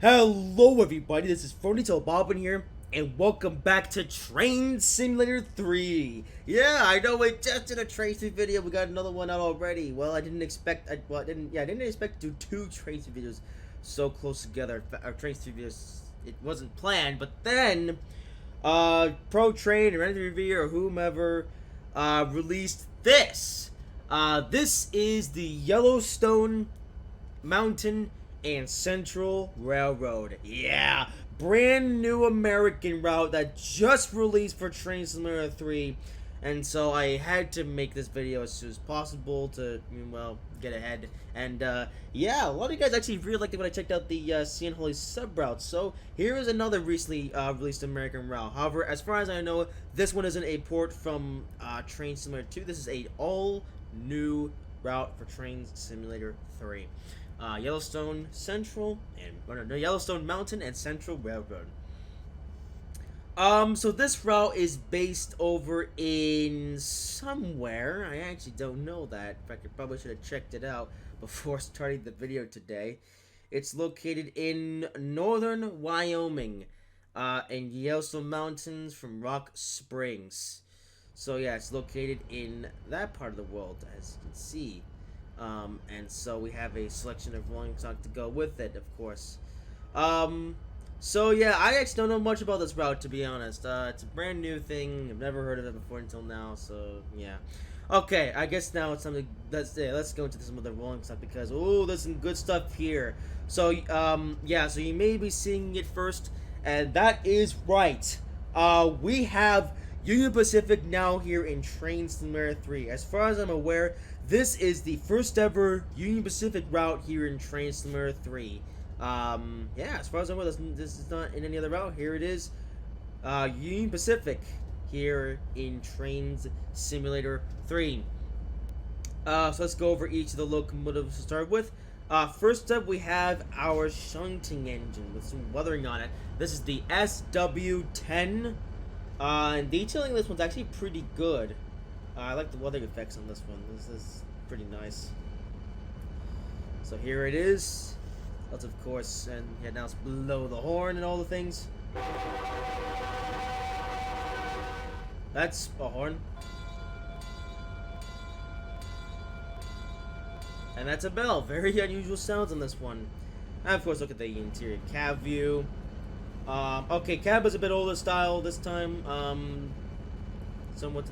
Hello everybody, this is Ponytail Bobbin here, and welcome back to Train Simulator 3. Yeah, I know we just did a Train Sim video, we got another one out already. Well, I didn't expect, I didn't expect to do two Train Sim videos so close together. Our Train Sim videos, it wasn't planned, but then, Pro Train or Energy Review or whomever, released this. This is the Yellowstone Mountain and Central Railroad. Yeah, brand new American route that just released for Train Simulator 3. And so I had to make this video as soon as possible to, well, get ahead. And, yeah, a lot of you guys actually really liked it when I checked out the CN Holy sub route. So here is another recently released American route. However, as far as I know, this one isn't a port from Train Simulator 2. This is a all-new route for Train Simulator 3. Yellowstone Central and Yellowstone Mountain and Central Railroad. So this route is based over in somewhere. I actually don't know that. In fact, I probably should have checked it out before starting the video today. It's located in northern Wyoming, in Yellowstone Mountains from Rock Springs. So yeah, it's located in that part of the world, as you can see. And so we have a selection of rolling stock to go with it, of course. So yeah, I actually don't know much about this route, to be honest. It's a brand new thing. I've never heard of it before until now, so yeah. Okay, I guess now it's something. Let's go into some of the rolling stock because there's some good stuff here. So yeah, so you may be seeing it first, and that is right. We have Union Pacific now here in Train Simulator 3. As far as I'm aware, this is the first ever Union Pacific route here in Train Simulator 3. Yeah, as far as I'm aware, this is not in any other route. Here it is, Union Pacific here in Train Simulator 3. So let's go over each of the locomotives to start with. First up, we have our shunting engine with some weathering on it. This is the SW10. And detailing this one's actually pretty good. I like the weathering effects on this one. This is pretty nice. So here it is. Let's of course, and yeah, now it's below the horn and all the things. That's a horn. And that's a bell. Very unusual sounds on this one. And of course, look at the interior cab view. Okay, cab is a bit older style this time. Somewhat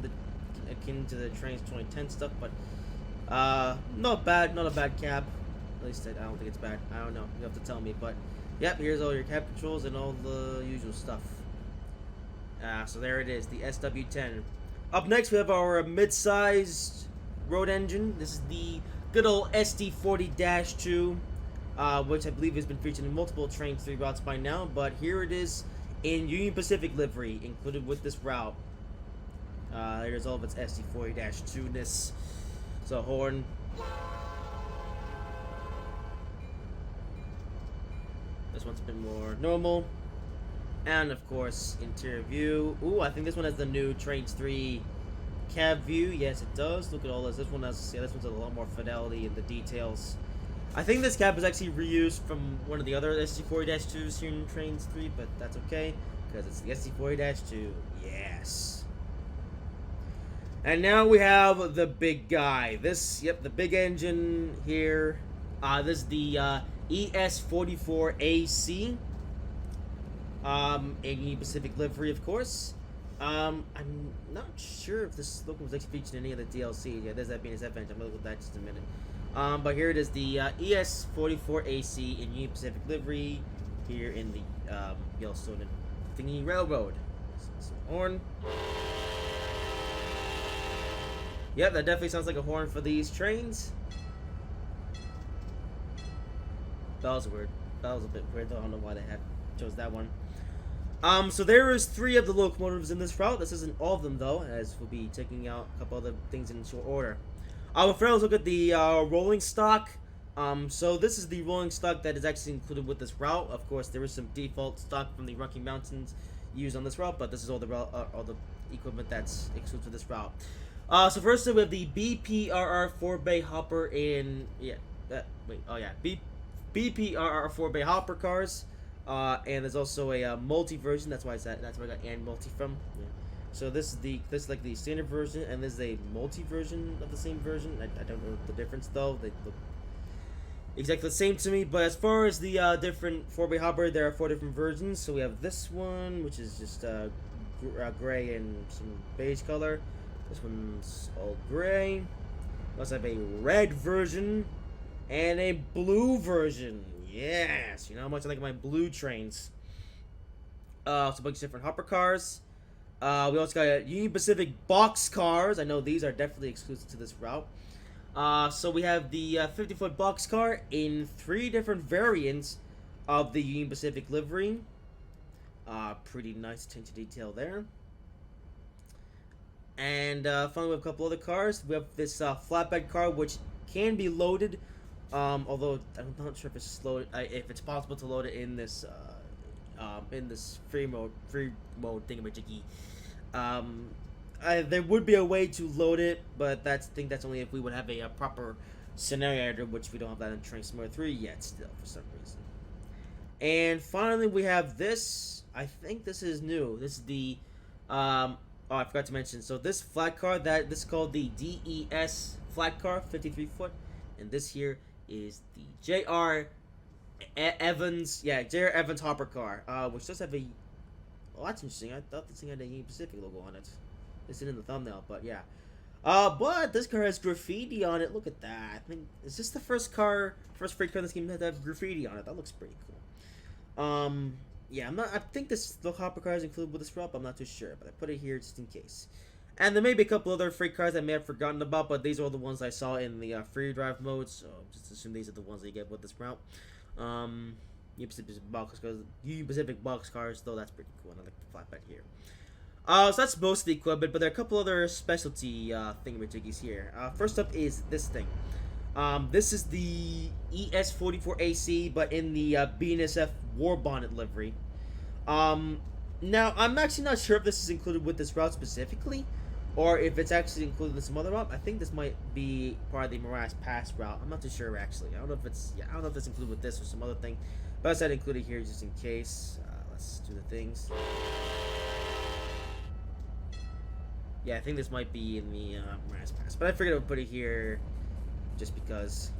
akin to the Trainz 2010 stuff, but not bad. Not a bad cab. At least I don't think it's bad. I don't know. You have to tell me. But yep, here's all your cab controls and all the usual stuff. So there it is, the SW10. Up next, we have our mid-sized road engine. This is the good old SD40-2. Which I believe has been featured in multiple Train 3 routes by now, but here it is in Union Pacific livery, included with this route. Here's all of its SD40-2-ness. So, horn. This one's a bit more normal. And, of course, interior view. Ooh, I think this one has the new Trainz 3 cab view. Yes, it does. Look at all this. This one has, yeah, this one's a lot more fidelity in the details. I think this cab is actually reused from one of the other SD40-2s here in Trainz 3, but that's okay, because it's the SD40-2. Yes. And now we have the big guy. This, yep, the big engine here. This is the ES44AC. In Union Pacific livery, of course. I'm not sure if this locomotive was actually featured in any of the DLC. Yeah, there's that being his engine. I'm gonna look at that in just a minute. But here it is, the ES44AC in Union Pacific livery here in the Yellowstone thingy railroad. So, horn. Yep, that definitely sounds like a horn for these trains. That was weird. That was a bit weird. I don't know why they chose that one. So there is 3 of the locomotives in this route. This isn't all of them though, as we'll be taking out a couple other things in short order. First, let's look at the rolling stock. So this is the rolling stock that is actually included with this route. Of course, there is some default stock from the Rocky Mountains used on this route, but this is all the equipment that's exclusive to this route. So first, we have the BPRR 4-bay hopper in BPRR 4-bay hopper cars. And there's also a multi version. That's why that's where I got and multi from. Yeah. So this is like the standard version, and there's a multi version of the same version. I don't know the difference though. They look exactly the same to me. But as far as the different 4x hopper, there are 4 different versions. So we have this one, which is just gray and some beige color. This one's all gray. We also have a red version and a blue version. Yes, you know how much I like my blue trains. So a bunch of different hopper cars. We also got Union Pacific box cars. I know these are definitely exclusive to this route. So we have the 50-foot box car in 3 different variants of the Union Pacific livery. Pretty nice attention to detail there. And finally, we have a couple other cars. We have this flatbed car, which can be loaded, although I'm not sure if it's loaded, if it's possible to load it in this free mode thingamajiggy. There would be a way to load it, but I think that's only if we would have a proper scenario editor, which we don't have that in Train Simulator 3 yet, still for some reason. And finally, we have this. I think this is new. This is the oh, I forgot to mention. So this flat car, this is called the DES flat car, 53 foot, and this here is the J.R. Evans, J.R. Evans hopper car, which does have a. Oh, that's interesting. I thought this thing had a Union Pacific logo on it. It's in the thumbnail, but yeah. But this car has graffiti on it. Look at that. I think is this the first freight car in this game that have graffiti on it? That looks pretty cool. Yeah, I think the hopper car is included with this route, but I'm not too sure. But I put it here just in case. And there may be a couple other freight cars I may have forgotten about, but these are the ones I saw in the free drive mode, so just assume these are the ones that you get with this route. Union Pacific box cars, though that's pretty cool. I like the flatbed here. So that's most of the equipment, but there are a couple other specialty thingamajiggies here. First up is this thing. This is the ES44AC, but in the BNSF War Bonnet livery. Now, I'm actually not sure if this is included with this route specifically, or if it's actually included in some other route. I think this might be part of the Morass Pass route. I'm not too sure actually. I don't know if it's included with this or some other thing, but I said include it here just in case. Let's do the things. Yeah, I think this might be in the Morass Pass, but I figured I would put it here just because.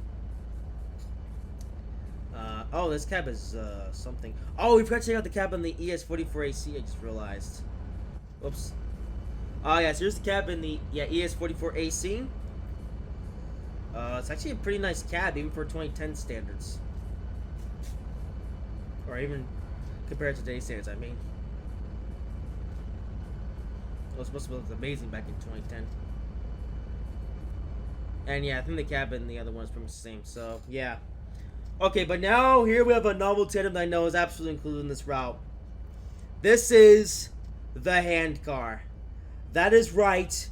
Oh, this cab is something. Oh, we forgot to check out the cab on the ES44AC. I just realized. Whoops. Oh yeah, so here's the cab in the ES44AC. It's actually a pretty nice cab, even for 2010 standards, or even compared to today's standards. I mean, it was supposed to look amazing back in 2010. And yeah, I think the cab and the other one is pretty much the same. So yeah. Okay, but now here we have a novelty item that I know is absolutely included in this route. This is the hand car. That is right.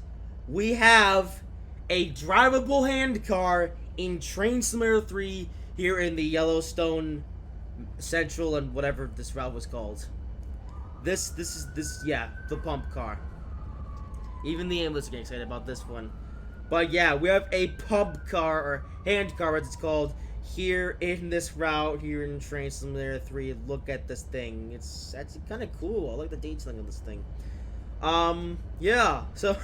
We have a drivable hand car in Train Simulator 3 here in the Yellowstone Central and whatever this route was called. This is the pump car. Even the ambulance are getting excited about this one. But yeah, we have a pump car, or hand car as it's called, here in this route, here in Train Simulator 3. Look at this thing. It's actually kind of cool. I like the detailing on this thing. Yeah, so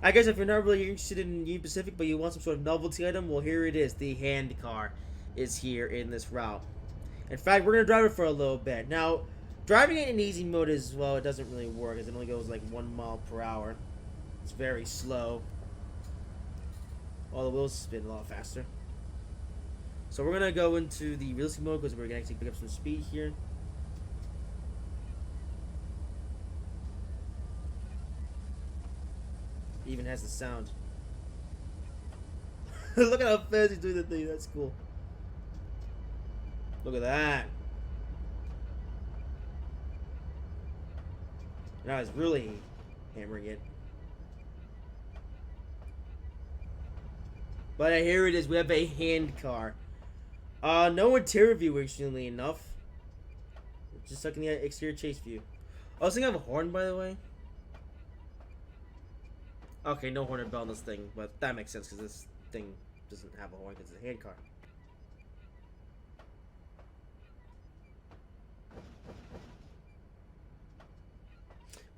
I guess if you're not really interested in Union Pacific, but you want some sort of novelty item, well, here it is. The hand car is here in this route. In fact, we're going to drive it for a little bit. Now, driving it in easy mode as well, it doesn't really work, as it only goes like 1 mile per hour. It's very slow. All the wheels spin a lot faster. So we're gonna go into the realistic mode because we're gonna actually pick up some speed here. It even has the sound. Look at how fast he's doing the thing. That's cool. Look at that. Now it's really hammering it. But here it is. We have a hand car. No interior view, interestingly enough. Just stuck in the exterior chase view. Oh, this thing have a horn, by the way. Okay, no horn or bell on this thing, but that makes sense because this thing doesn't have a horn because it's a hand car.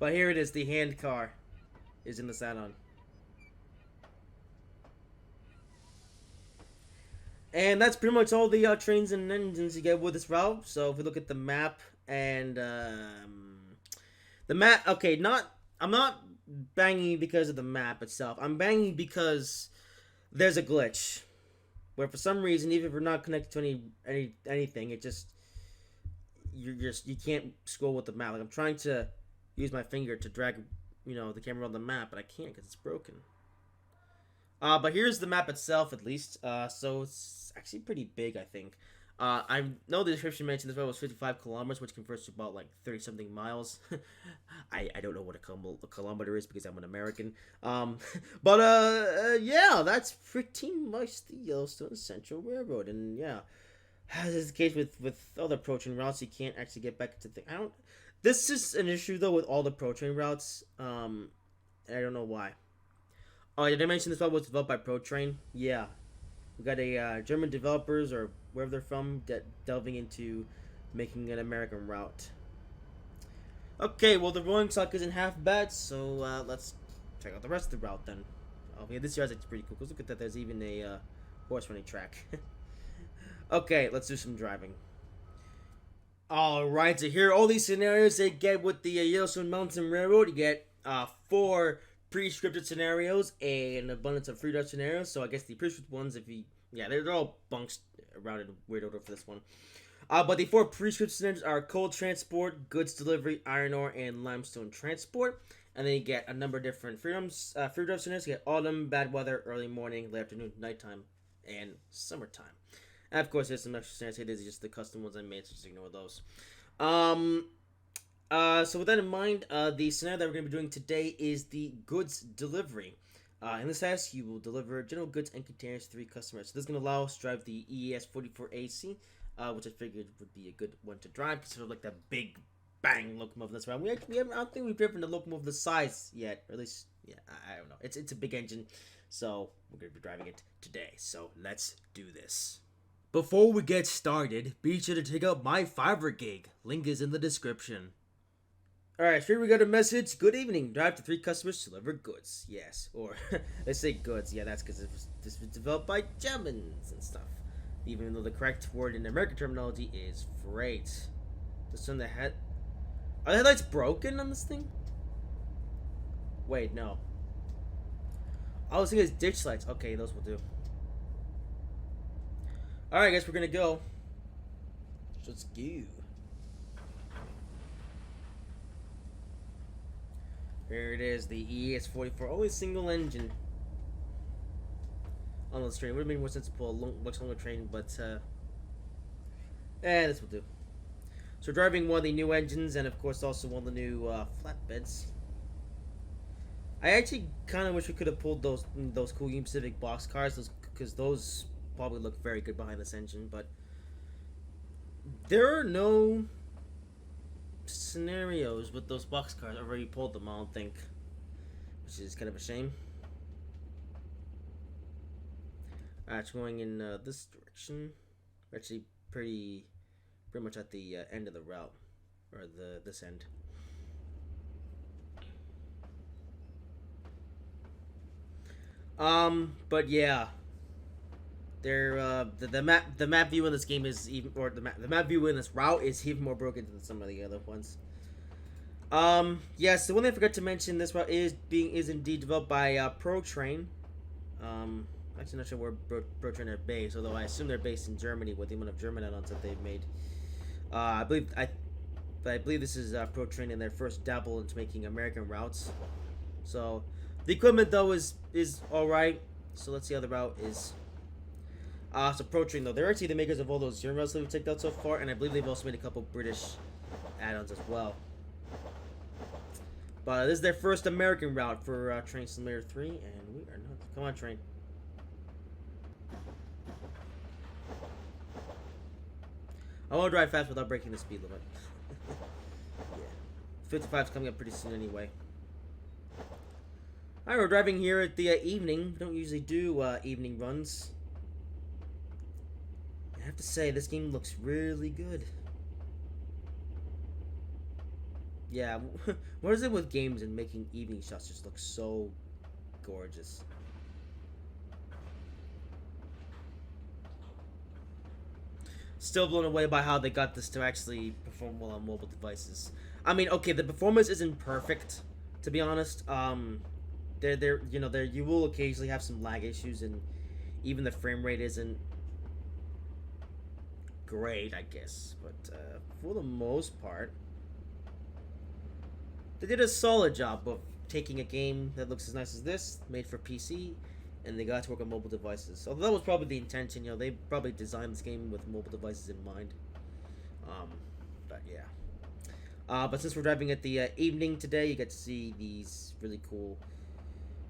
But here it is, the hand car is in this add-on. And that's pretty much all the trains and engines you get with this route. So if we look at the map and the map, okay, I'm not banging because of the map itself. I'm banging because there's a glitch where for some reason, even if we're not connected to anything, it just you can't scroll with the map. Like I'm trying to use my finger to drag, the camera on the map, but I can't because it's broken. But here's the map itself, at least. So it's actually pretty big, I think. I know the description mentioned this road was 55 kilometers, which converts to about like 30-something miles. I don't know what a kilometer is because I'm an American. Yeah, that's pretty much the Yellowstone Central Railroad. And yeah, as is the case with other pro train routes, you can't actually get back to the... This is an issue, though, with all the pro train routes. I don't know why. Oh, did I mention this route was developed by ProTrain? Yeah. We got a German developers, or wherever they're from, delving into making an American route. Okay, well, the rolling stock isn't half bad, so let's check out the rest of the route then. Oh, yeah, this yard's actually pretty cool, because look at that, there's even a horse running track. Okay, let's do some driving. Alright, so here are all these scenarios they get with the Yellowstone Mountain Railroad. You get 4 pre-scripted scenarios and an abundance of free drive scenarios. So I guess the pre-scripted ones, they're all bunks around in weird order for this one. But the 4 pre-scripted scenarios are coal transport, goods delivery, iron ore, and limestone transport. And then you get a number of different free drive scenarios. You get autumn, bad weather, early morning, late afternoon, nighttime, and summertime. And of course, there's some extra scenarios. These are just the custom ones I made, so just ignore those. So with that in mind, the scenario that we're going to be doing today is the goods delivery. In this task, you will deliver general goods and containers to 3 customers. So this is going to allow us to drive the EES-44AC, which I figured would be a good one to drive, sort of like that big bang locomotive that's around. I don't think we've driven a locomotive the size yet, or at least, I don't know. It's a big engine, so we're going to be driving it today. So let's do this. Before we get started, be sure to check out my Fiverr gig. Link is in the description. Alright, here we got a message. Good evening. Drive to 3 customers to deliver goods. Yes. Or, let's say goods. Yeah, that's because this was developed by Germans and stuff. Even though the correct word in American terminology is freight. Just on the head. Are the headlights broken on this thing? Wait, no. I was thinking it's ditch lights. Okay, those will do. Alright, I guess we're gonna go. Let's go. Here it is, the ES44, only single engine on this train. Would have made more sense to pull a much longer train, but this will do. So driving one of the new engines, and of course also one of the new flatbeds. I actually kind of wish we could have pulled those cool Union Pacific boxcars, because those probably look very good behind this engine, but there are no scenarios with those boxcars. I've already pulled them, I don't think, which is kind of a shame. It's going in this direction. We're actually pretty much at the end of the route, or this end. But yeah, the map view in this game is even, or the map view in this route is even more broken than some of the other ones. Yes, the one thing I forgot to mention, this route is indeed developed by ProTrain. Actually not sure where ProTrain are based, although I assume they're based in Germany with the amount of German add-ons that they've made. I believe this is ProTrain in their first dabble into making American routes. So the equipment though is all right. So let's see how the route is. So ProTrain though, they're actually the makers of all those German routes that we've checked out so far, and I believe they've also made a couple British add-ons as well. But this is their first American route for Train Simulator 3, and we are not. Come on, train. I want to drive fast without breaking the speed limit. Yeah. 55 is coming up pretty soon anyway. Alright, we're driving here at the evening. We don't usually do evening runs. I have to say, this game looks really good. Yeah, what is it with games and making evening shots just look so gorgeous? Still blown away by how they got this to actually perform well on mobile devices. I mean, okay, the performance isn't perfect, to be honest. There, you know, there you will occasionally have some lag issues, and even the frame rate isn't great, I guess. But for the most part, they did a solid job of taking a game that looks as nice as this, made for PC, and they got to work on mobile devices. Although that was probably the intention, you know, they probably designed this game with mobile devices in mind. Um, but yeah. But since we're driving at the evening today, you get to see these really cool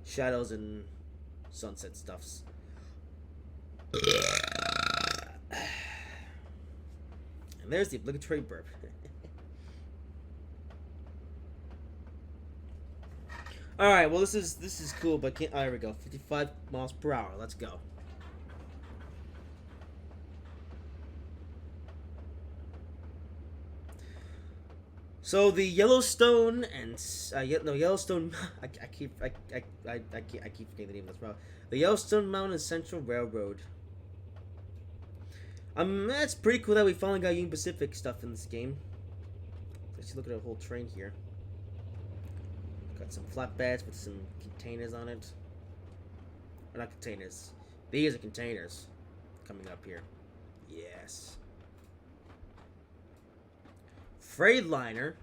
shadows and sunset stuffs. And there's the obligatory burp. All right, well this is cool, but can't. Oh, here we go. 55 miles per hour. Let's go. So the Yellowstone and Yellowstone. I keep I keep forgetting the name of this route. The Yellowstone Mountain Central Railroad. That's pretty cool that we finally got Union Pacific stuff in this game. Let's look at a whole train here. Got some flatbeds with some containers on it. Or not containers. These are containers coming up here. Yes. Freightliner.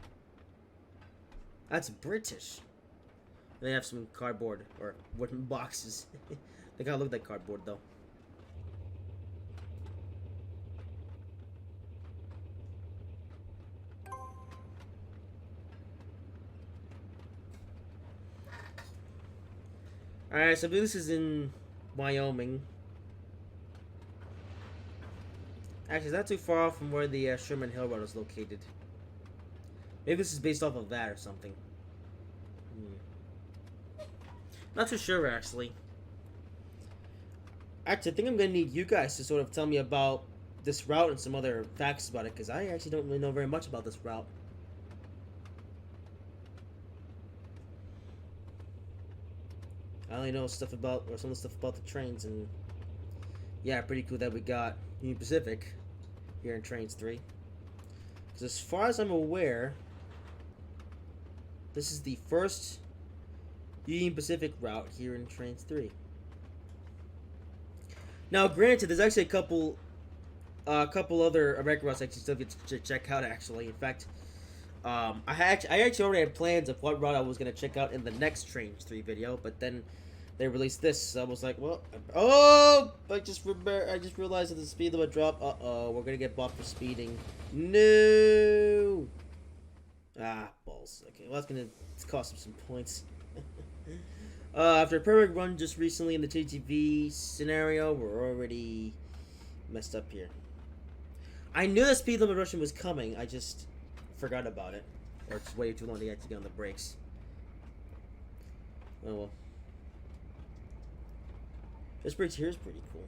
That's British. They have some cardboard or wooden boxes. They kind of look like cardboard though. Alright, so this is in Wyoming. Actually, it's not too far off from where the Sherman Hill Road is located. Maybe this is based off of that or something. Not too sure, actually. Actually, I think I'm going to need you guys to sort of tell me about this route and some other facts about it, because I actually don't really know very much about this route. I only know stuff about, or some of the stuff about the trains, and yeah, pretty cool that we got Union Pacific here in Trainz 3. Because as far as I'm aware, this is the first Union Pacific route here in Trainz 3. Now, granted, there's actually a couple other American routes I still get to check out. Actually, in fact, I actually already had plans of what route I was gonna check out in the next Trainz 3 video, but then they released this, so I was like, well, oh, I just realized that the speed limit dropped. We're gonna get bought for speeding. No. Ah, balls. Okay, well, that's gonna cost him some points. After a perfect run just recently in the TTV scenario, we're already messed up here. I knew the speed limit reduction was coming, I just forgot about it. Or just waited too long to actually get on the brakes. Oh well. This bridge here is pretty cool.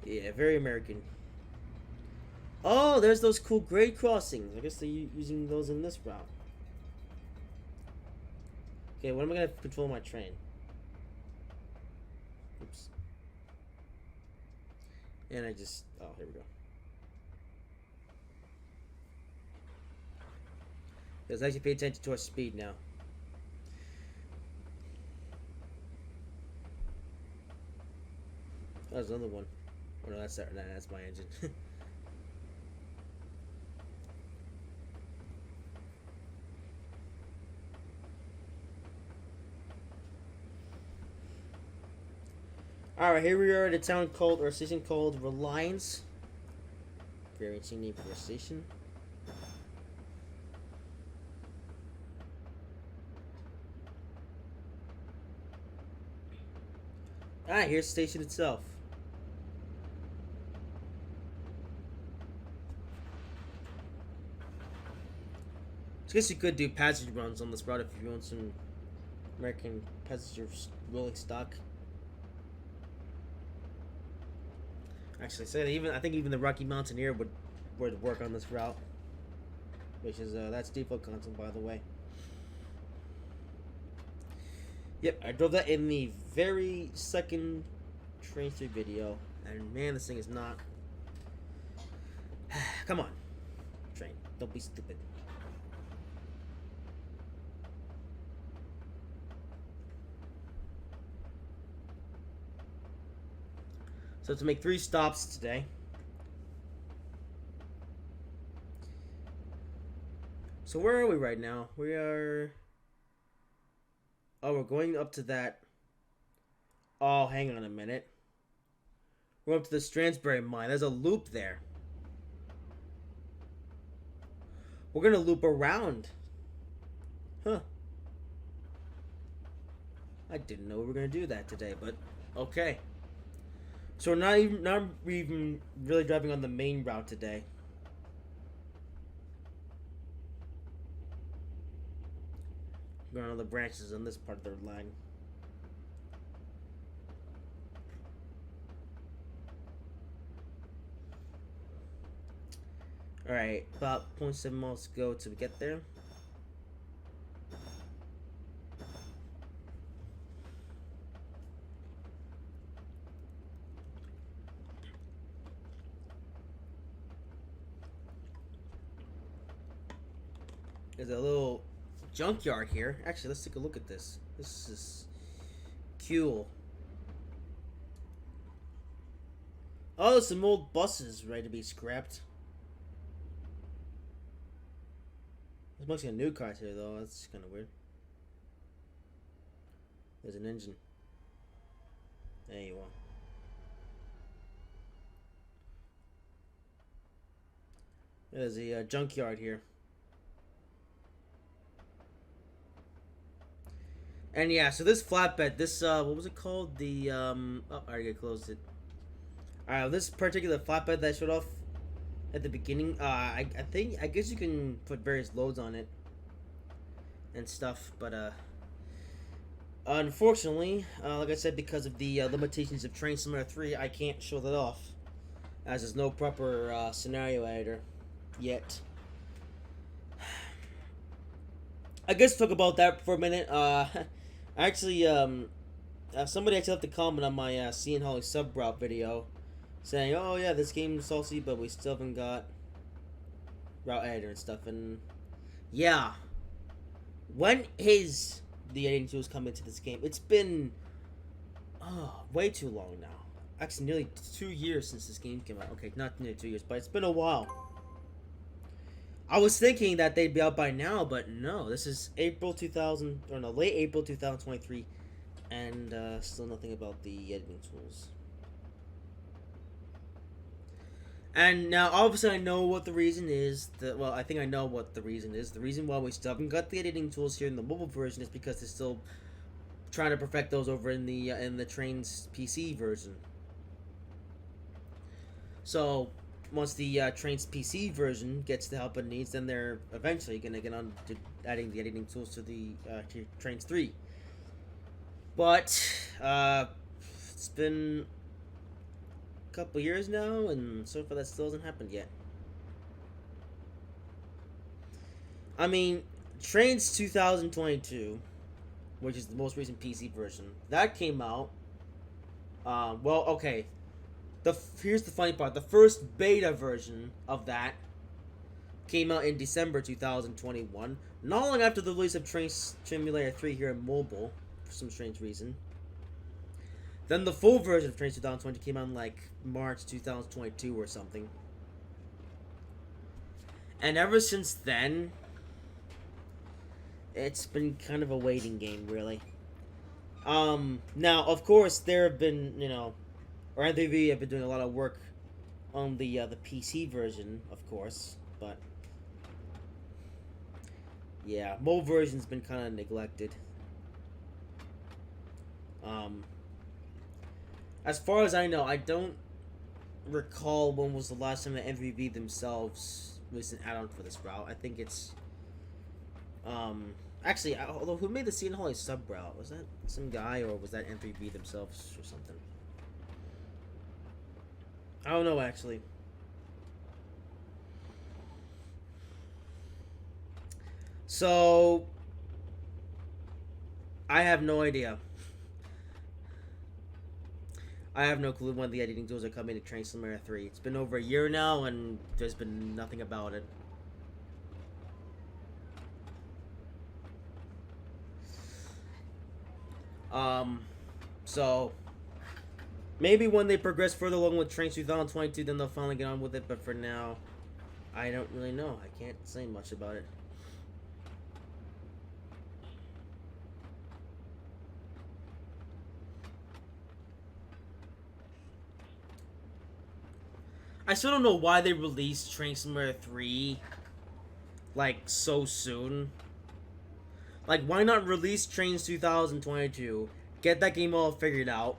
Yeah, very American. Oh, there's those cool grade crossings. I guess they're using those in this route. Okay, what am I gonna control my train? Oops. And I just... oh, here we go. Let's actually pay attention to our speed now. There's another one. Oh no, that's my engine. Alright, here we are at a town called, or a station called Reliance. Very interesting name for a station. Alright, here's the station itself. I guess you could do passenger runs on this route if you want some American passenger rolling stock. Actually, I think even the Rocky Mountaineer would work on this route, which is that's default content, by the way. Yep, I drove that in the very second Trainz 3 video, and man, this thing is not. Come on, train, don't be stupid. So to make 3 stops today. So where are we right now? We are... Oh, we're going up to that... Oh, hang on a minute. We're up to the Stransbury mine. There's a loop there. We're gonna loop around. Huh. I didn't know we were gonna do that today, but okay. So we're not even really driving on the main route today. Going on the branches on this part of their line. Alright, about 0.7 miles to go till we get there. There's a little junkyard here. Actually, let's take a look at this. This is cool. Oh, there's some old buses ready to be scrapped. There's mostly a new cars here, though. That's kind of weird. There's an engine. There you are. There's a junkyard here. And yeah, so this flatbed, this, what was it called? The, oh, I already closed it. This particular flatbed that I showed off at the beginning, I guess you can put various loads on it and stuff, but, unfortunately, like I said, because of the limitations of Trainz Simulator 3, I can't show that off, as there's no proper, scenario editor yet. I guess talk about that for a minute. Actually, somebody actually left a comment on my Seeing Holly sub route video saying, "Oh yeah, this game is salty, but we still haven't got route editor and stuff." And yeah, when is the editing tools come into this game? It's been way too long now. Actually, nearly 2 years since this game came out. Okay, not nearly 2 years, but it's been a while. I was thinking that they'd be out by now, but no. This is late April 2023, and still nothing about the editing tools. And now, obviously, I know what the reason is. Well, I think I know what the reason is. The reason why we still haven't got the editing tools here in the mobile version is because they're still trying to perfect those over in the Trainz PC version. So once the Trainz PC version gets the help it needs, then they're eventually going to get on to adding the editing tools to the Trainz 3. But it's been a couple years now, and so far that still hasn't happened yet. I mean, Trainz 2022, which is the most recent PC version, that came out. Well, okay. Here's the funny part. The first beta version of that came out in December 2021, not long after the release of Trainz Simulator 3 here in mobile, for some strange reason. Then the full version of Trainz 2020 came out in like March 2022 or something. And ever since then, it's been kind of a waiting game, really. Now, of course, there have been, or NVV have been doing a lot of work on the PC version, of course, but yeah, mobile version's been kind of neglected. As far as I know, I don't recall when was the last time that NVV themselves released an add-on for this route. I think it's actually, although who made the Seeing Holly sub route? Was that some guy, or was that NVV themselves or something? I don't know actually. So I have no idea. I have no clue when the editing tools are coming to Trainz 3. It's been over a year now, and there's been nothing about it. So maybe when they progress further along with Trainz 2022, then they'll finally get on with it. But for now, I don't really know. I can't say much about it. I still don't know why they released Trainz 3 like so soon. Like, why not release Trainz 2022, get that game all figured out,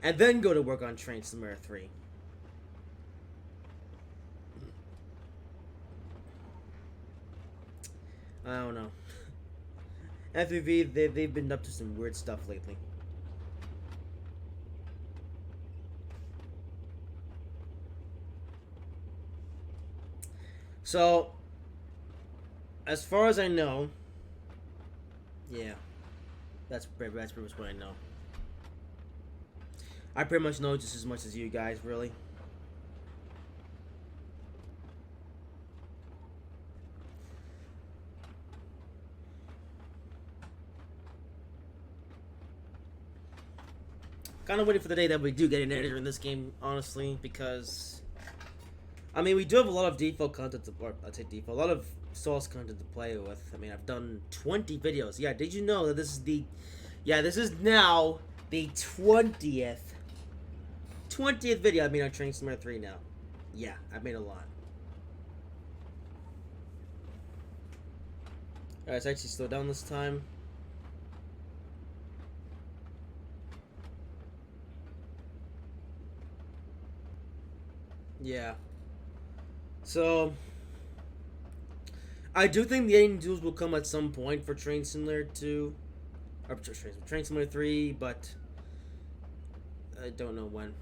and then go to work on Trainz 3? I don't know. FPV, they've been up to some weird stuff lately. So, as far as I know, yeah, that's pretty much what I know. I pretty much know just as much as you guys, really. Kind of waiting for the day that we do get an editor in this game, honestly, because I mean we do have a lot of default content, or I'd say default, a lot of source content to play with. I mean, I've done 20 videos. Yeah, did you know that this is the, yeah, this is now the 20th video I made on Trainz 3 now. Yeah, I've made a lot. Alright, it's actually slowed down this time. Yeah. So, I do think the editing tools will come at some point for Train Simulator 2. Or Train Simulator 3, but I don't know when.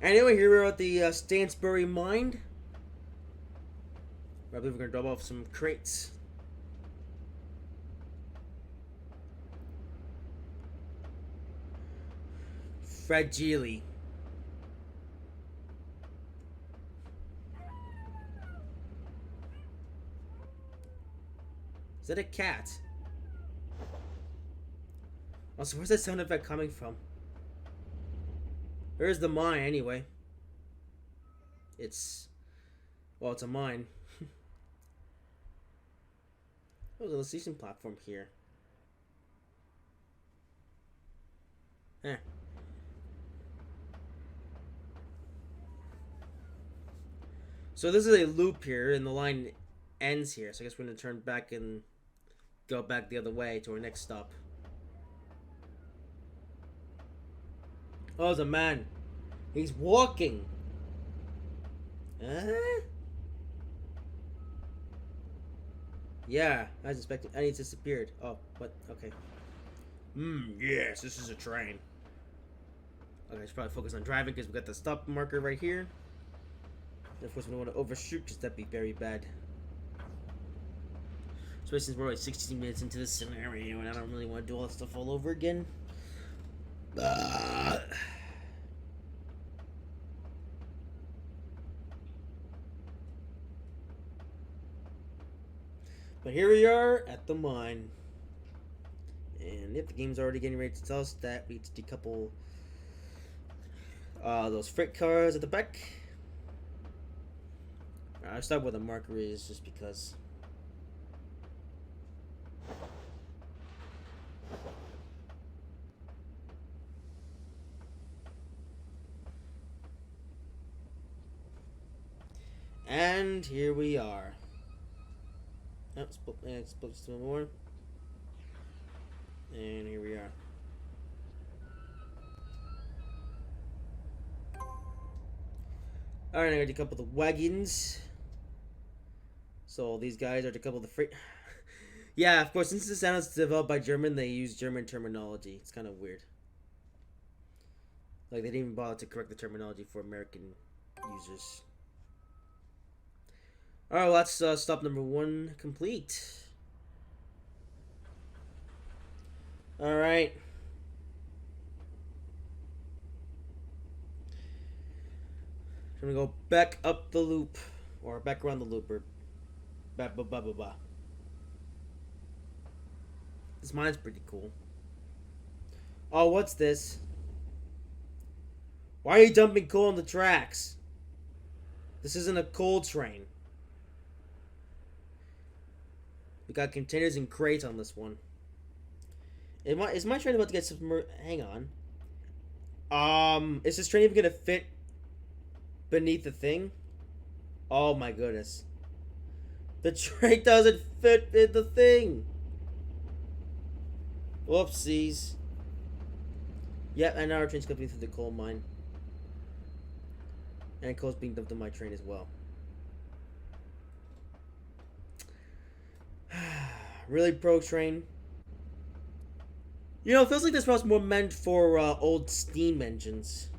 Anyway, here we're at the Stansbury Mine. I believe we're going to drop off some crates. Fragile. Is that a cat? Also, where's that sound effect coming from? Where's the mine, anyway? It's... well, it's a mine. There's a station platform here. Eh. So this is a loop here, and the line ends here. So I guess we're going to turn back and go back the other way to our next stop. Oh, there's a man. He's walking. Yeah, I was expecting. And he's disappeared. Oh, what? Okay. Yes, this is a train. Okay, I should probably focus on driving because we got the stop marker right here. Of course, we don't want to overshoot because that'd be very bad. Especially since we're like 16 minutes into this scenario and I don't really want to do all that stuff all over again. But here we are at the mine. And yep, the game's already getting ready to tell us that we need to decouple those freight cars at the back. I'll start where the marker is just because. And here we are. Oh, split some more. And here we are. Alright, I got a couple of the wagons. So these guys are to couple the freight. Yeah, of course, since the sound is developed by German, they use German terminology. It's kind of weird. Like, they didn't even bother to correct the terminology for American users. Alright, well, that's stop number 1 complete. Alright. I'm gonna go back up the loop. Or back around the loop. Or ba ba ba ba ba. This mine's pretty cool. Oh, what's this? Why are you dumping coal on the tracks? This isn't a coal train. We got containers and crates on this one. Is my train about to get submerged? Hang on. Is this train even gonna fit beneath the thing? Oh my goodness. The train doesn't fit in the thing. Whoopsies. Yep, and now our train's going through the coal mine. And coal's being dumped on my train as well. Really, pro train? You know, it feels like this was more meant for old steam engines.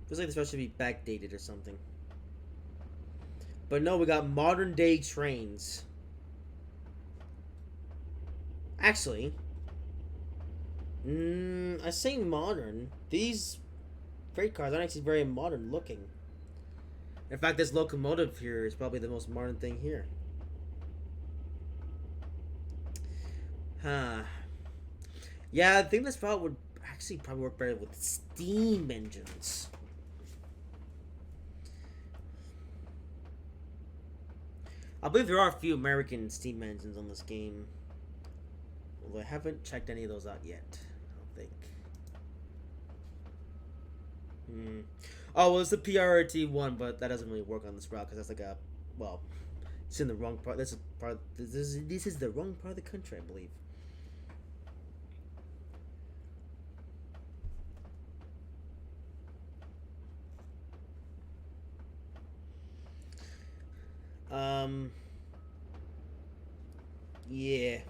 Feels like this route should be backdated or something. But no, we got modern day trains. Actually, I say modern. These freight cars aren't actually very modern looking. In fact, this locomotive here is probably the most modern thing here. Huh. Yeah, I think this route would actually probably work better with steam engines. I believe there are a few American steam engines on this game. Although I haven't checked any of those out yet. I don't think. Oh, well, it's the PRT one, but that doesn't really work on this route because that's like a, well, it's in the wrong part. This is the wrong part of the country, I believe. Yeah.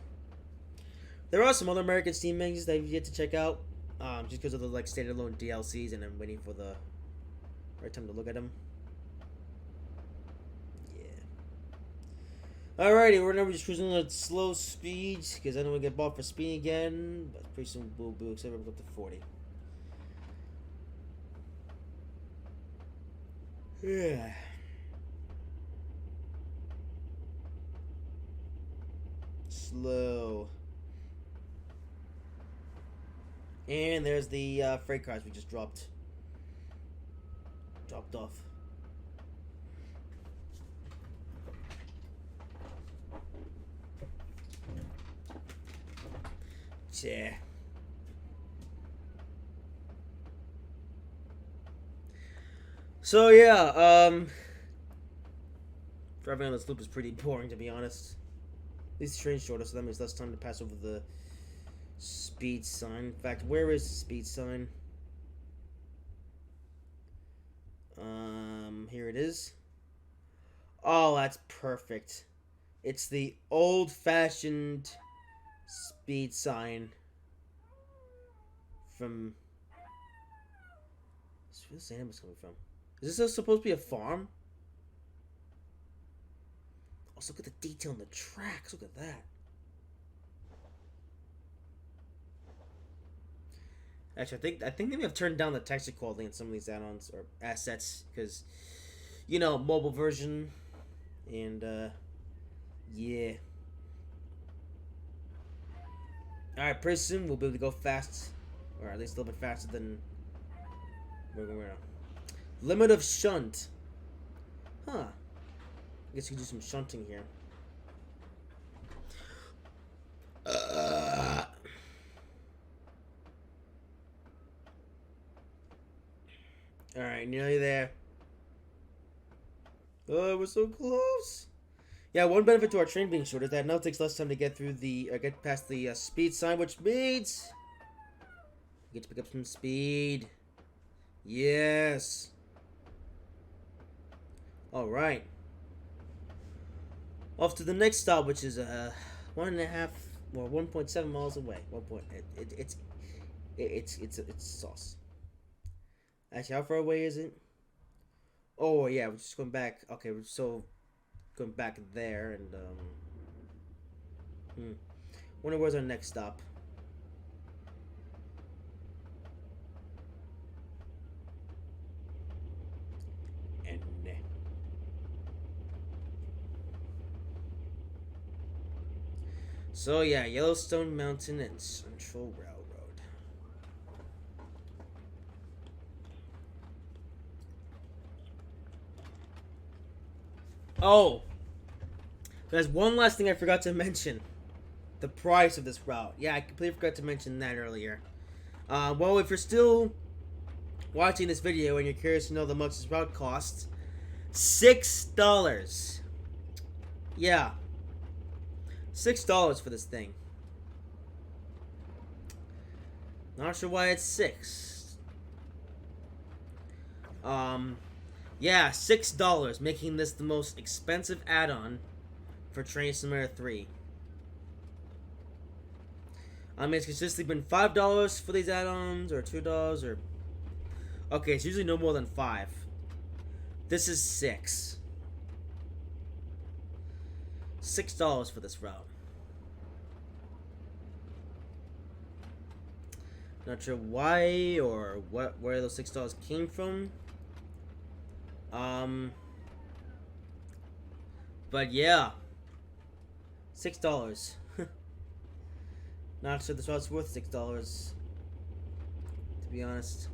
There are some other American steam engines that I've yet to check out. Just because of the like standalone DLCs, and I'm waiting for the right time to look at them. Yeah. Alrighty, we're gonna be just cruising at slow speeds because I don't want to get bought for speed again. But pretty soon we'll be excited to go up to 40. Yeah. Slow. And there's the freight cars we just dropped off. Yeah. So yeah, driving on this loop is pretty boring to be honest. At least the train's shorter, so that means less time to pass over the speed sign. In fact, where is the speed sign? Here it is. Oh, that's perfect. It's the old-fashioned speed sign from. Where's this animal's coming from? Is this supposed to be a farm? Also, look at the detail on the tracks. Look at that. Actually, I think maybe I've turned down the texture quality on some of these add-ons or assets because, you know, mobile version, and yeah. All right, pretty soon we'll be able to go fast, or at least a little bit faster than we're going now. Limit of shunt. Huh. I guess we can do some shunting here. Alright, nearly there. Oh, we're so close. Yeah, one benefit to our train being shorter is that now it takes less time to get through the, get past the speed sign, which means we get to pick up some speed. Yes. Alright. Off to the next stop, which is 1.5 or 1.7 miles away. It's sauce. Actually, how far away is it? Oh yeah, we're just going back. Okay, we're so going back there and wonder where's our next stop. And so yeah, Yellowstone Mountain and Central Railroad. Oh, there's one last thing I forgot to mention. The price of this route. Yeah, I completely forgot to mention that earlier. Well, if you're still watching this video and you're curious to know how much this route costs, $6. Yeah, $6 for this thing. Not sure why it's 6. Yeah, $6, making this the most expensive add-on for Trainz 3. It's consistently been $5 for these add-ons, or $2, or... Okay, it's usually no more than 5. This is 6. $6 for this route. Not sure why or where those $6 came from. But yeah, $6. Not sure this route's worth $6, to be honest.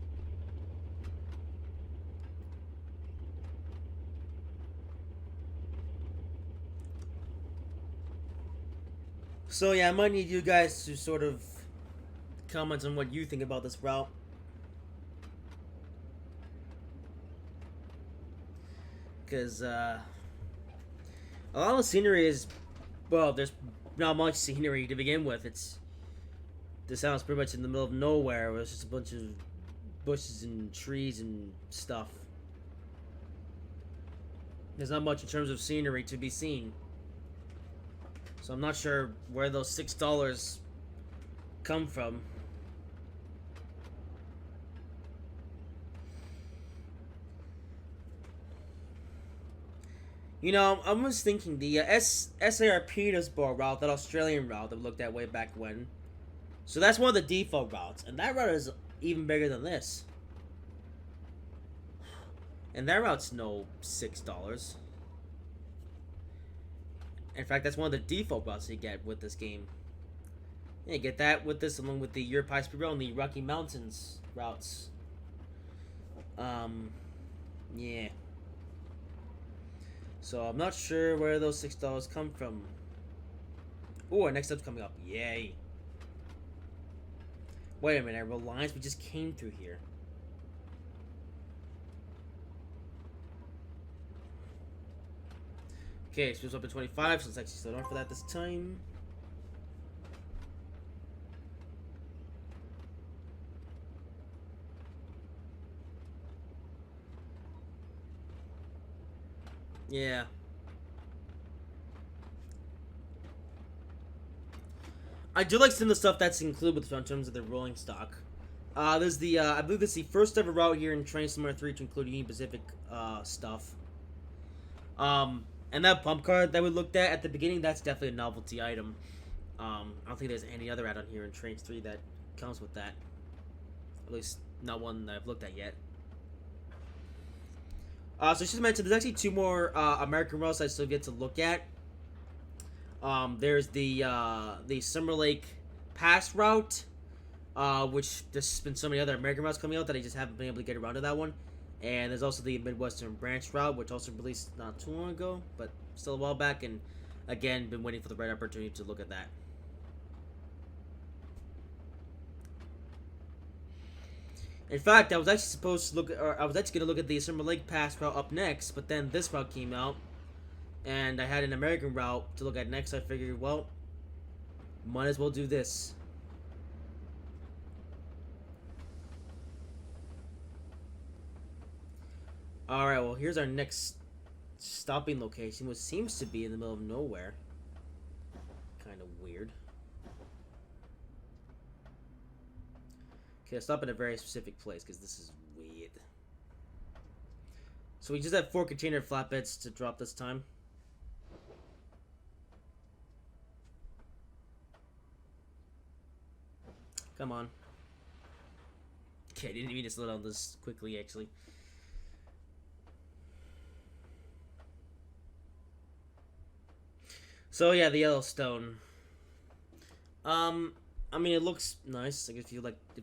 So yeah, I might need you guys to sort of comment on what you think about this route. Because a lot of the scenery is, well, there's not much scenery to begin with. This town's pretty much in the middle of nowhere, where it's just a bunch of bushes and trees and stuff. There's not much in terms of scenery to be seen. So I'm not sure where those $6 come from. You know, I was thinking the SAR Petersburg route, that Australian route that we looked at way back when. So that's one of the default routes, and that route is even bigger than this. And that route's no $6. In fact, that's one of the default routes you get with this game. Yeah, you get that with this, along with the Europe High Speed Rail and the Rocky Mountains routes. Yeah. So I'm not sure where those $6 come from. Oh, our next step's coming up. Yay. Wait a minute, our Reliance, we just came through here. Okay, so it's up to 25, so let's actually start off for that this time. Yeah. I do like some of the stuff that's included with in terms of the rolling stock. There's the I believe this is the first ever route here in Trainz 3 to include Union Pacific stuff. And that pump card that we looked at the beginning, that's definitely a novelty item. I don't think there's any other add-on here in Trainz 3 that comes with that. At least not one that I've looked at yet. So I just mentioned there's actually 2 more American routes I still get to look at. There's the Summer Lake Pass route, which there's been so many other American routes coming out that I just haven't been able to get around to that one. And there's also the Midwestern Branch route, which also released not too long ago, but still a while back. And again, been waiting for the right opportunity to look at that. In fact, I was actually supposed to look, or I was actually gonna look at the Summer Lake Pass route up next, but then this route came out, and I had an American route to look at next. I figured, well, might as well do this. Alright, well, here's our next stopping location, which seems to be in the middle of nowhere. Kind of weird. Okay, I'll stop at a very specific place because this is weird. So we just have 4 container flatbeds to drop this time. Come on. Okay, I didn't mean to slow down this quickly, actually. So yeah, the Yellowstone. I mean, it looks nice. Like if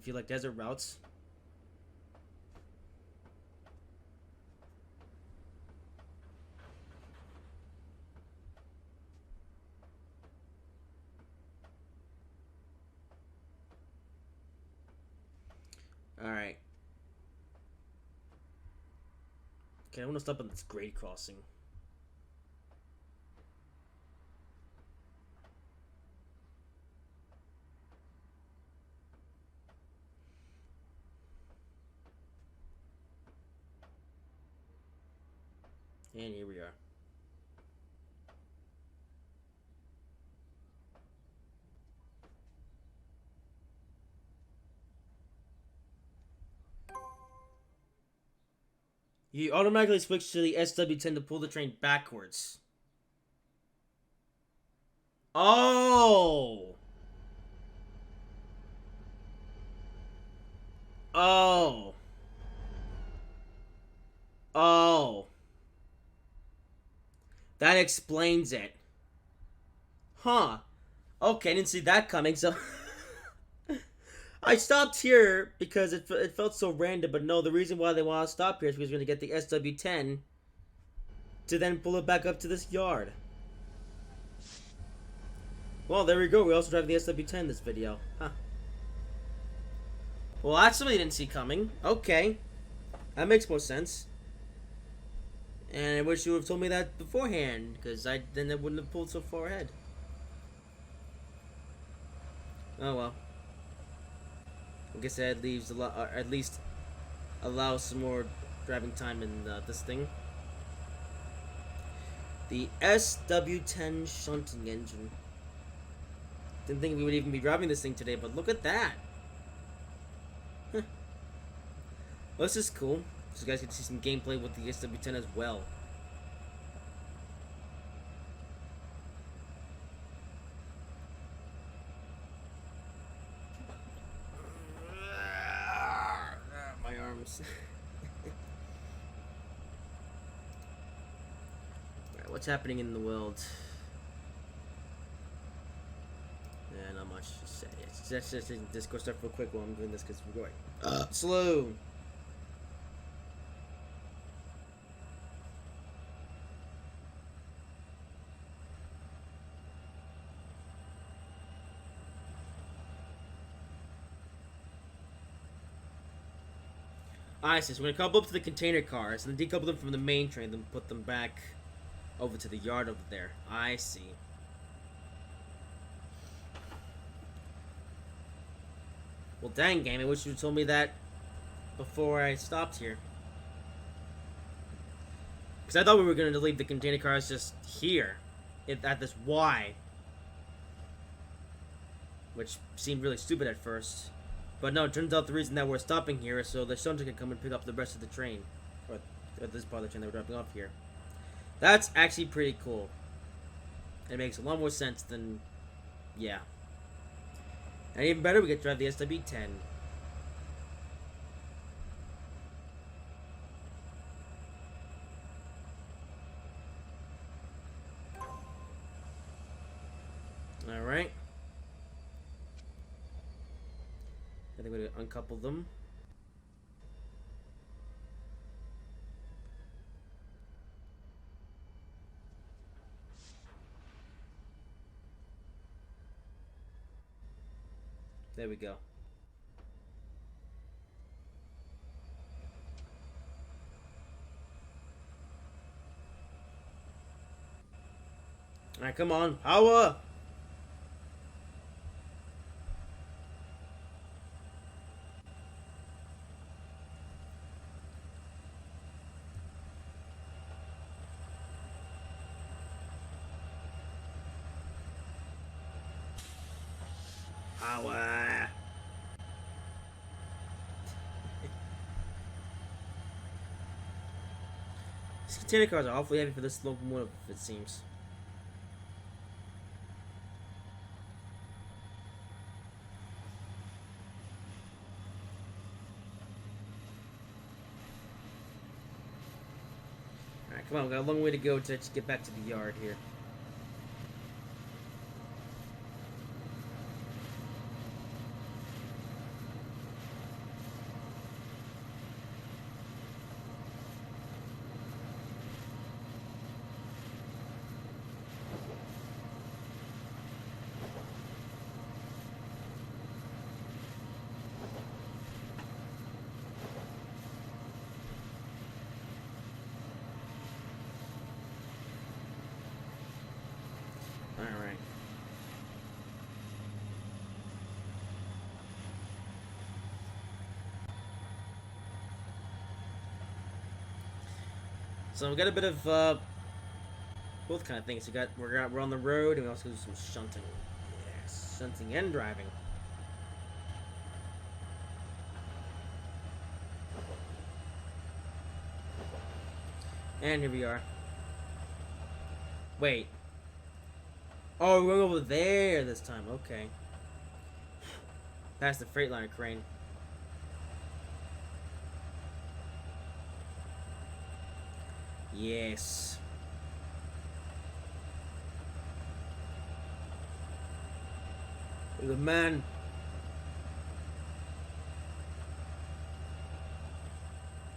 you like desert routes. All right. Okay, I want to stop on this grade crossing. And here we are. You automatically switch to the SW10 to pull the train backwards. Oh! Oh! Oh! That explains it. Huh. Okay, I didn't see that coming, so... I stopped here because it felt so random, but no, the reason why they want to stop here is because we're going to get the SW10 to then pull it back up to this yard. Well, there we go. We also drive the SW10 in this video. Huh. Well, that's something I didn't see coming. Okay. That makes more sense. And I wish you would have told me that beforehand, because then I wouldn't have pulled so far ahead. Oh well. I guess that leaves a lot, at least allows some more driving time in this thing. The SW10 shunting engine. Didn't think we would even be driving this thing today, but look at that. Huh. Well, this is cool. So you guys get to see some gameplay with the SW10 as well. My arms. Alright, what's happening in the world? Yeah, not much. Just go start real quick while I'm doing this because we're going slow. I see. So we're gonna couple up to the container cars and then decouple them from the main train, then put them back over to the yard over there. I see. Well, dang, game! I wish you had told me that before I stopped here. Because I thought we were gonna leave the container cars just here, at this Y, which seemed really stupid at first. But no, it turns out the reason that we're stopping here is so the shunter can come and pick up the rest of the train. Or this part of the train that we're dropping off here. That's actually pretty cool. It makes a lot more sense than... yeah. And even better, we get to drive the SW10. Alright. I think we're going to uncouple them. There we go. Alright, come on. Power! Power. These container cars are awfully heavy for this locomotive, it seems. Alright, come on, we got a long way to go to get back to the yard here. Alright. So we got a bit of both kind of things. We're on the road, and we also do some shunting. Yes, shunting and driving. And here we are. Wait. Oh, we're going over there this time. Okay. That's the Freightliner crane. Yes. The man.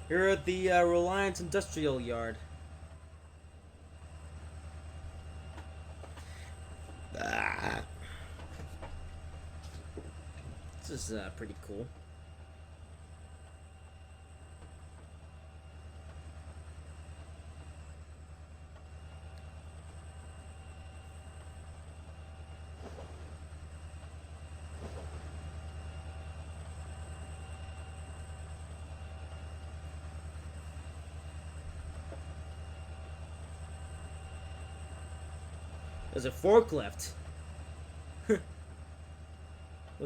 Here at the Reliance Industrial Yard. This is pretty cool. There's a forklift. Look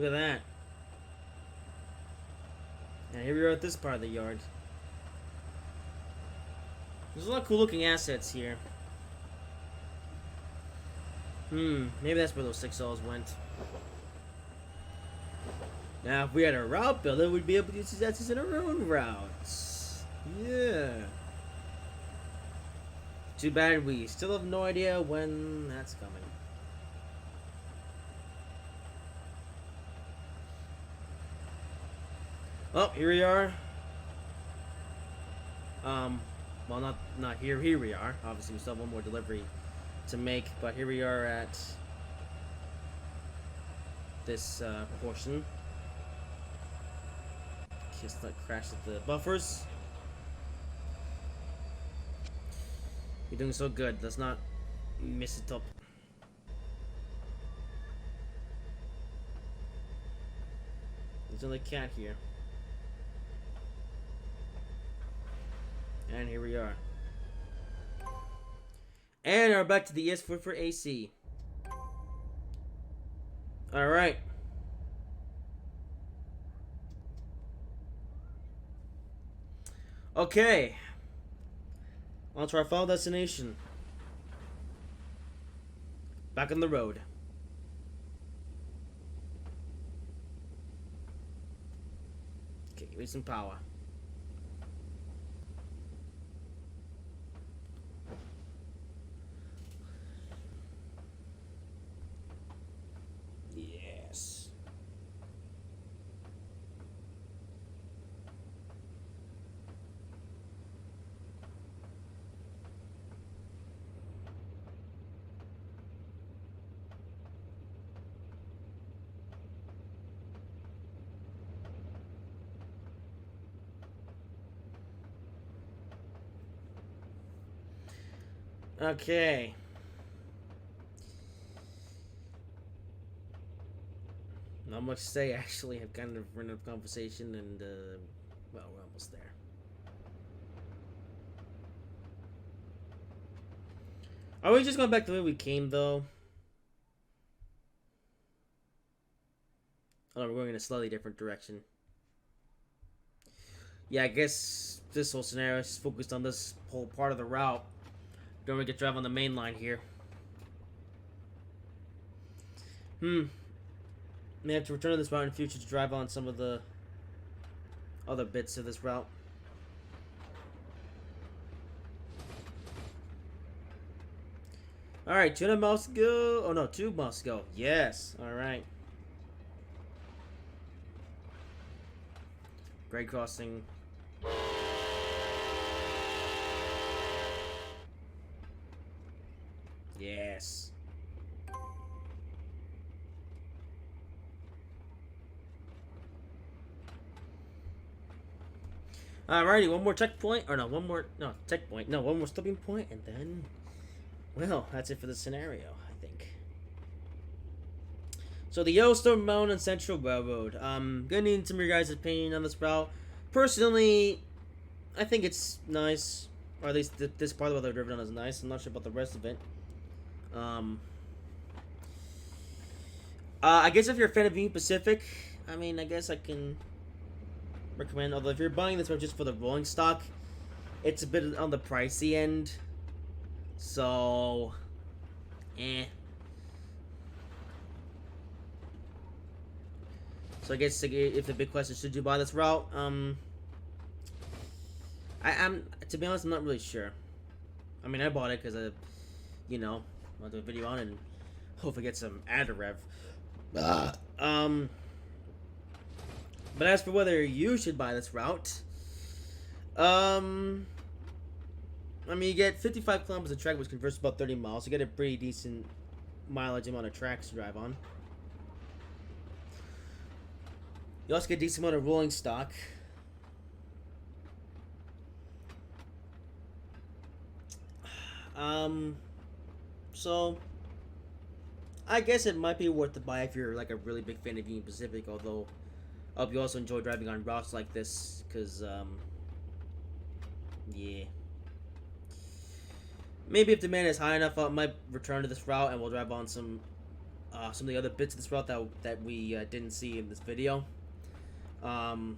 at that. And here we are at this part of the yard. There's a lot of cool looking assets here. Maybe that's where those 6Ls went. Now, if we had a route builder, we'd be able to use these assets in our own routes. Yeah. Too bad we still have no idea when that's coming. Oh, here we are. Well, not here. Here we are. Obviously, we still have one more delivery to make, but here we are at this portion. Just not crash at the buffers. You're doing so good. Let's not miss it up. There's another cat here. And here we are. And we're back to the ES4 for AC. Alright. Okay. On to our final destination. Back on the road. Okay, give me some power. Yes. Okay. Not much to say, actually. I've kind of run out of conversation, and, well, we're almost there. Are we just going back the way we came, though? Oh, we're going in a slightly different direction. Yeah, I guess this whole scenario is focused on this whole part of the route. Don't we get drive on the main line here? May have to return to this route in the future to drive on some of the other bits of this route. Alright, 200 miles to go. Oh no, 2 miles to go. Yes. Alright. Grade crossing. Yes. Alrighty, one more checkpoint. Or no, one more. No, checkpoint. No, one more stopping point, and then. Well, that's it for the scenario, I think. So, the Yellowstone Mountain Central Railroad. Gonna need some of your guys' opinion on this route. Personally, I think it's nice. Or at least this part of the driven on is nice. I'm not sure about the rest of it. I guess if you're a fan of Union Pacific, I mean, I guess I can recommend. Although if you're buying this one just for the rolling stock, it's a bit on the pricey end. So, So I guess if the big question is, should you buy this route? I'm to be honest, I'm not really sure. I mean, I bought it because I, want to do a video on it and hopefully get some ad rev. But as for whether you should buy this route, I mean, you get 55 kilometers of track, which converts to about 30 miles. You get a pretty decent mileage amount of tracks to drive on. You also get a decent amount of rolling stock. So I guess it might be worth to buy if you're like a really big fan of Union Pacific. Although, I hope you also enjoy driving on routes like this, because yeah. Maybe if demand is high enough, I might return to this route and we'll drive on some of the other bits of this route that we didn't see in this video. Because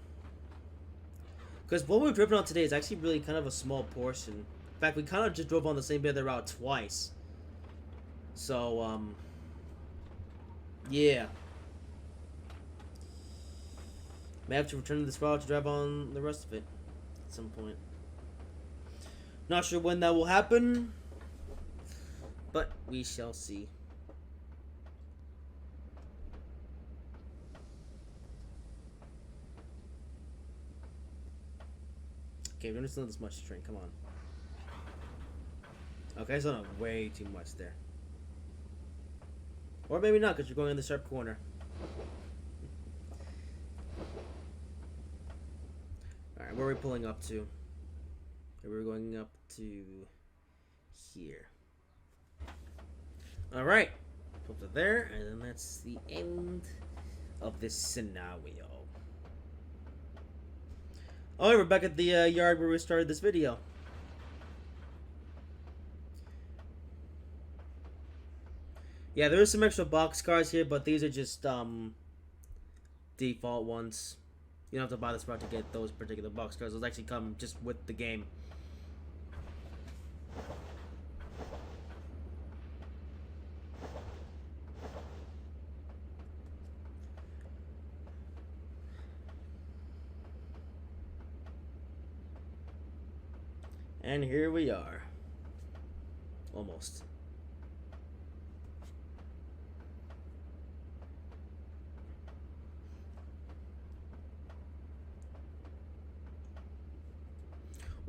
what we've driven on today is actually really kind of a small portion. In fact, we kind of just drove on the same bit of the route twice. So, yeah. May have to return to this route to drive on the rest of it at some point. Not sure when that will happen, but we shall see. Okay, we don't need this much train. Come on. Okay, it's not way too much there. Or maybe not, because you're going in the sharp corner. Alright, where are we pulling up to? We're going up to here. Alright. Up to there, and then that's the end of this scenario. Alright, we're back at the yard where we started this video. Yeah, there's some extra boxcars here, but these are just default ones. You don't have to buy this route to get those particular boxcars. Those actually come just with the game. And here we are. Almost.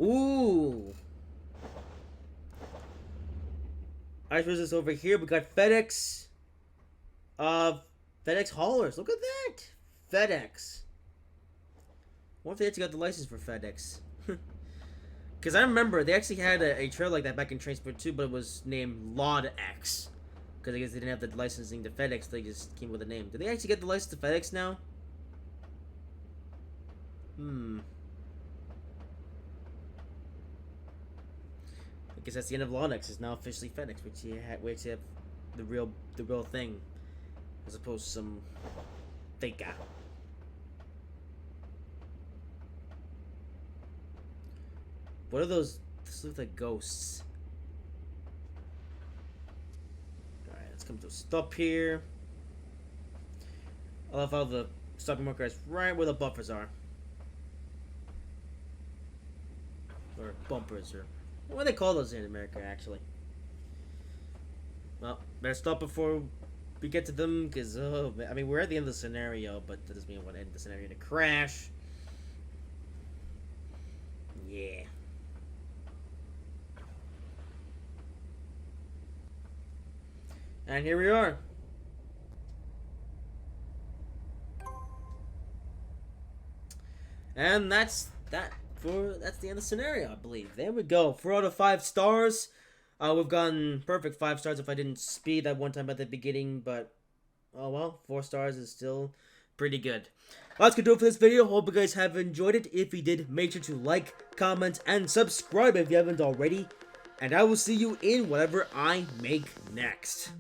Ooh. Alright, there's this over here. We got FedEx. FedEx haulers. Look at that. FedEx. What if they actually got the license for FedEx? Because I remember they actually had a trail like that back in Trainz 2, but it was named LawdX. Because I guess they didn't have the licensing to FedEx, they just came with a name. Did they actually get the license to FedEx now? I guess that's the end of LawdX. It's now officially FedEx, which you have the real thing, as opposed to some Manteca. What are those? This looks like ghosts. Alright, let's come to a stop here. I love how the stopping marker is right where the buffers are. Or bumpers, or what do they call those in America, actually? Well, better stop before we get to them, because, I mean, we're at the end of the scenario, but that doesn't mean I want to end the scenario in a crash. Yeah. And here we are. And that's the end of the scenario, I believe. There we go. 4 out of 5 stars. We've gotten perfect 5 stars if I didn't speed that one time at the beginning, but oh well, 4 stars is still pretty good. Well, that's gonna do it for this video. Hope you guys have enjoyed it. If you did, make sure to like, comment, and subscribe if you haven't already. And I will see you in whatever I make next.